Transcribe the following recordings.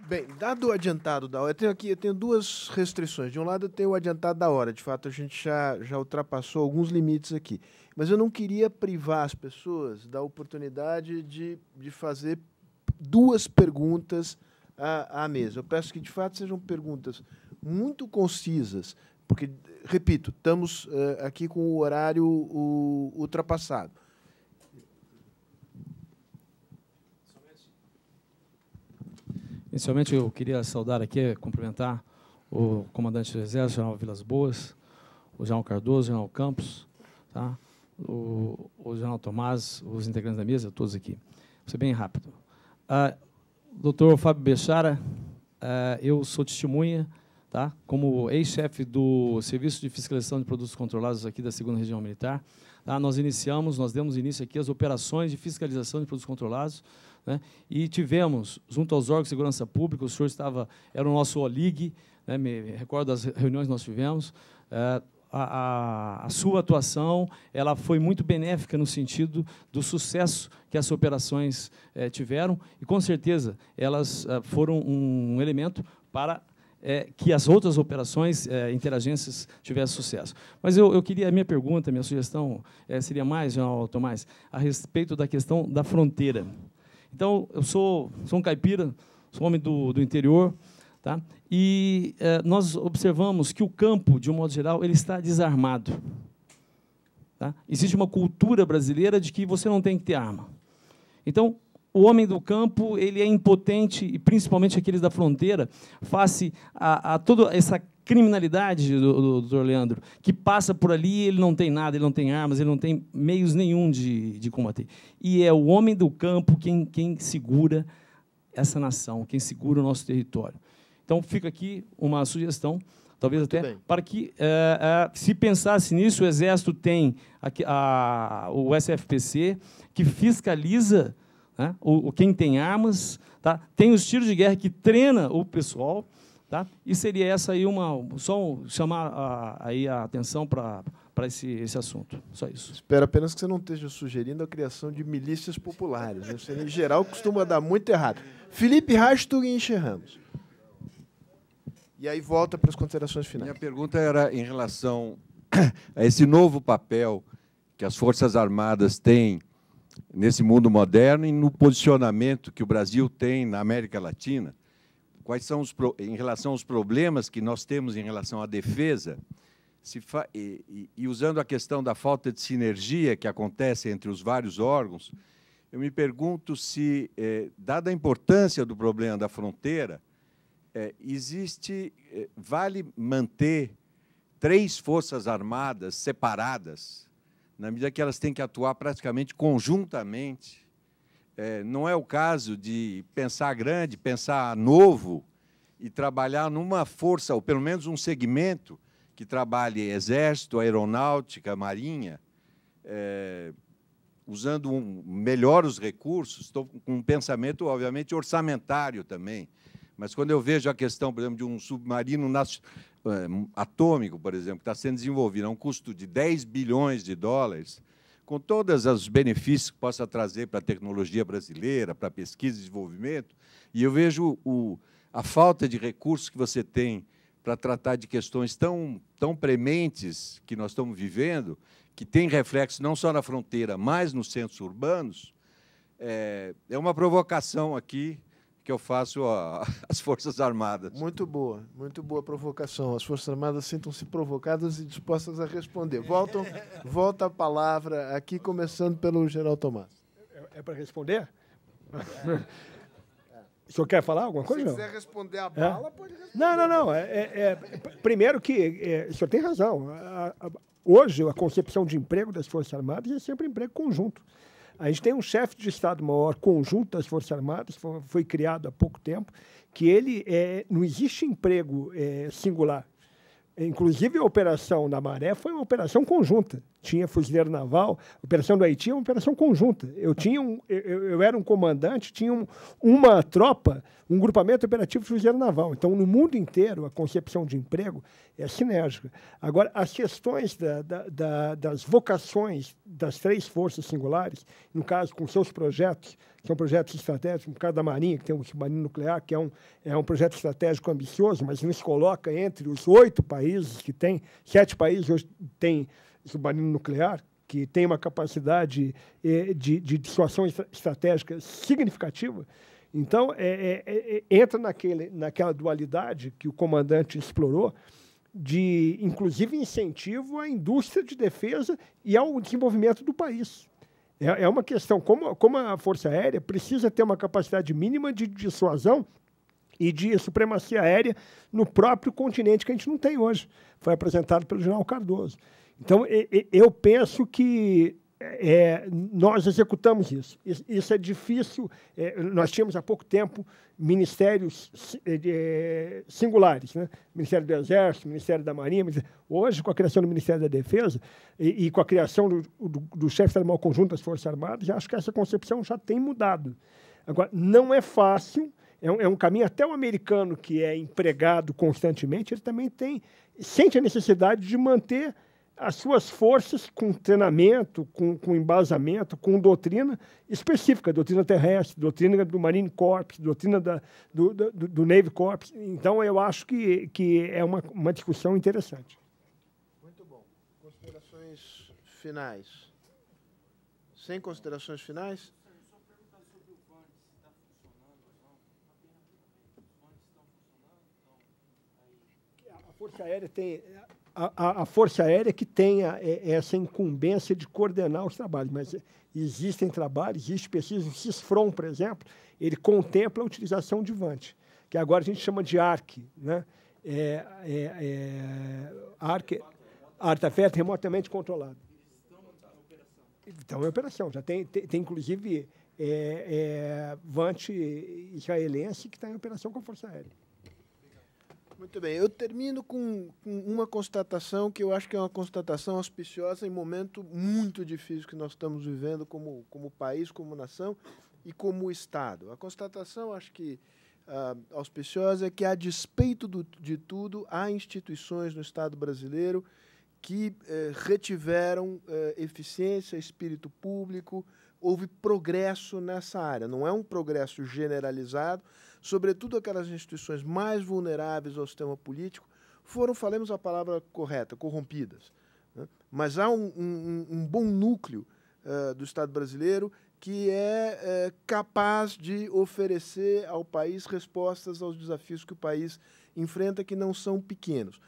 Bem, dado o adiantado da hora, eu tenho duas restrições. De um lado, eu tenho o adiantado da hora. De fato, a gente já ultrapassou alguns limites aqui. Mas eu não queria privar as pessoas da oportunidade de fazer duas perguntas à mesa. Eu peço que, de fato, sejam perguntas muito concisas, porque, repito, estamos aqui com o horário ultrapassado. Inicialmente, eu queria saudar aqui, cumprimentar o comandante do Exército, general Vilas Boas, o general Cardoso, o general Campos, tá? o general Tomás, os integrantes da mesa, todos aqui. Vou ser bem rápido. Doutor Fábio Bechara, eu sou testemunha, tá? Como ex-chefe do Serviço de Fiscalização de Produtos Controlados aqui da 2ª Região Militar. Tá? Nós demos início aqui às operações de fiscalização de produtos controlados, né? E tivemos, junto aos órgãos de segurança pública, o senhor era o nosso OLIG, né? Me recordo das reuniões que nós tivemos, a sua atuação ela foi muito benéfica no sentido do sucesso que essas operações tiveram, e, com certeza, elas foram um elemento para que as outras operações, interagências, tivessem sucesso. Mas eu queria, a minha pergunta, minha sugestão seria mais, general Tomás, a respeito da questão da fronteira. Então, eu sou um caipira, sou homem do interior, tá? E nós observamos que o campo, de um modo geral, ele está desarmado. Tá? Existe uma cultura brasileira de que você não tem que ter arma. Então, o homem do campo ele é impotente, e principalmente aqueles da fronteira, face a toda essa criminalidade, doutor Leandro, que passa por ali, ele não tem nada, ele não tem armas, ele não tem meios nenhum de combater. E é o homem do campo quem segura essa nação, quem segura o nosso território. Então, fica aqui uma sugestão, talvez Muito até, bem. para que, se pensasse nisso, o Exército tem o SFPC, que fiscaliza, né, quem tem armas, tá? Tem os tiros de guerra que treina o pessoal, tá? E seria essa aí só chamar aí a atenção para esse assunto. Só isso. Espero apenas que você não esteja sugerindo a criação de milícias populares. Isso, em geral, costuma dar muito errado. Felipe Rasto, e encerramos. E aí volta para as considerações finais. Minha pergunta era em relação a esse novo papel que as Forças Armadas têm nesse mundo moderno e no posicionamento que o Brasil tem na América Latina. Quais são em relação aos problemas que nós temos em relação à defesa, e usando a questão da falta de sinergia que acontece entre os vários órgãos, eu me pergunto se, dada a importância do problema da fronteira, vale manter 3 forças armadas separadas, na medida que elas têm que atuar praticamente conjuntamente. Não é o caso de pensar grande, pensar novo e trabalhar numa força, ou pelo menos um segmento, que trabalhe Exército, Aeronáutica, Marinha, usando melhor os recursos. Estou com um pensamento, obviamente, orçamentário também. Mas quando eu vejo a questão, por exemplo, de um submarino atômico, por exemplo, que está sendo desenvolvido a um custo de 10 bilhões de dólares, com todos os benefícios que possa trazer para a tecnologia brasileira, para a pesquisa e desenvolvimento, e eu vejo a falta de recursos que você tem para tratar de questões tão prementes que nós estamos vivendo, que tem reflexo não só na fronteira, mas nos centros urbanos, é uma provocação aqui que eu faço às Forças Armadas. Muito boa provocação. As Forças Armadas sintam-se provocadas e dispostas a responder. Volta a palavra aqui, começando pelo general Tomás. É para responder? O senhor quer falar alguma coisa? Se quiser responder a bala, pode responder. Não. Primeiro que o senhor tem razão. Hoje, a concepção de emprego das Forças Armadas é sempre emprego conjunto. A gente tem um chefe de Estado-Maior conjunto das Forças Armadas, foi criado há pouco tempo, que não existe emprego singular. Inclusive, a operação na Maré foi uma operação conjunta tinha fuzileiro naval. A operação do Haiti é uma operação conjunta. Eu era um comandante, tinha uma tropa, um grupamento operativo de fuzileiro naval. Então, no mundo inteiro, a concepção de emprego é sinérgica. Agora, as questões das vocações das 3 forças singulares, no caso, com seus projetos, que são projetos estratégicos, no caso da Marinha, que tem o submarino nuclear, que é um projeto estratégico ambicioso, mas nos coloca entre os 8 países que tem, 7 países hoje têm submarino nuclear, que tem uma capacidade de dissuasão estratégica significativa. Então, entra naquela dualidade que o comandante explorou, de, inclusive, incentivo à indústria de defesa e ao desenvolvimento do país. É uma questão, como a Força Aérea precisa ter uma capacidade mínima de dissuasão e de supremacia aérea no próprio continente que a gente não tem hoje. Foi apresentado pelo general Cardoso. Então, eu penso que nós executamos isso. Isso é difícil. Nós tínhamos há pouco tempo ministérios singulares, né? Ministério do Exército, Ministério da Marinha. Hoje, com a criação do Ministério da Defesa e com a criação do chefe Estado-Maior Conjunto das Forças Armadas, acho que essa concepção já tem mudado. Agora, não é fácil. É um caminho, até o americano, que é empregado constantemente, ele também sente a necessidade de manter as suas forças com treinamento, com embasamento, com doutrina específica, doutrina terrestre, doutrina do Marine Corps, doutrina do Navy Corps. Então, eu acho que é uma discussão interessante. Muito bom. Considerações finais. Sem considerações finais? A Força Aérea tem... A Força Aérea que tem essa incumbência de coordenar os trabalhos, mas existem trabalhos, existe pesquisa, o CISFRON, por exemplo, ele contempla a utilização de VANT, que agora a gente chama de ARC, né? ARC, artefato remotamente controlado. Então, é operação. Já tem inclusive, VANT israelense que está em operação com a Força Aérea. Muito bem. Eu termino com uma constatação que eu acho que é uma constatação auspiciosa em um momento muito difícil que nós estamos vivendo como país, como nação e como Estado. A constatação, acho que auspiciosa, é que, a despeito de tudo, há instituições no Estado brasileiro que retiveram eficiência, espírito público, houve progresso nessa área. Não é um progresso generalizado, sobretudo aquelas instituições mais vulneráveis ao sistema político foram, falemos a palavra correta, corrompidas, né? Mas há um bom núcleo do Estado brasileiro que é capaz de oferecer ao país respostas aos desafios que o país enfrenta, que não são pequenos.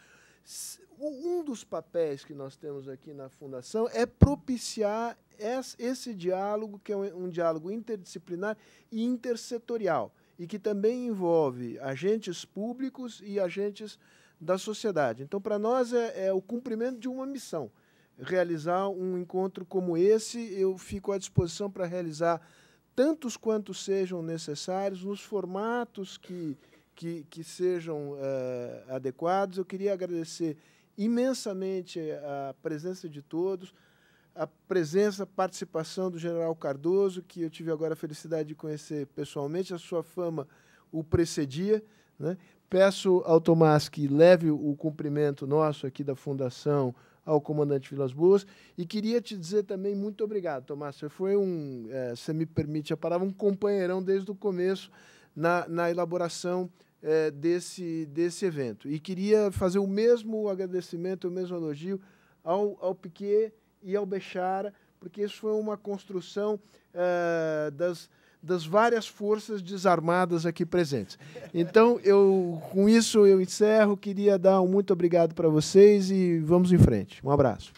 Um dos papéis que nós temos aqui na Fundação é propiciar esse diálogo, que é um diálogo interdisciplinar e intersetorial, e que também envolve agentes públicos e agentes da sociedade. Então, para nós, é o cumprimento de uma missão. Realizar um encontro como esse, eu fico à disposição para realizar tantos quantos sejam necessários, nos formatos que sejam adequados. Eu queria agradecer imensamente a presença de todos, a participação do general Cardoso, que eu tive agora a felicidade de conhecer pessoalmente. A sua fama o precedia, né? Peço ao Tomás que leve o cumprimento nosso aqui da Fundação ao comandante Vilas Boas, e queria te dizer também muito obrigado, Tomás. Você foi você me permite a palavra, um companheirão desde o começo na elaboração desse evento. E queria fazer o mesmo agradecimento, o mesmo elogio ao Piquet e ao Bechara, porque isso foi uma construção das várias forças desarmadas aqui presentes. Então, com isso eu encerro, queria dar um muito obrigado para vocês e vamos em frente. Um abraço.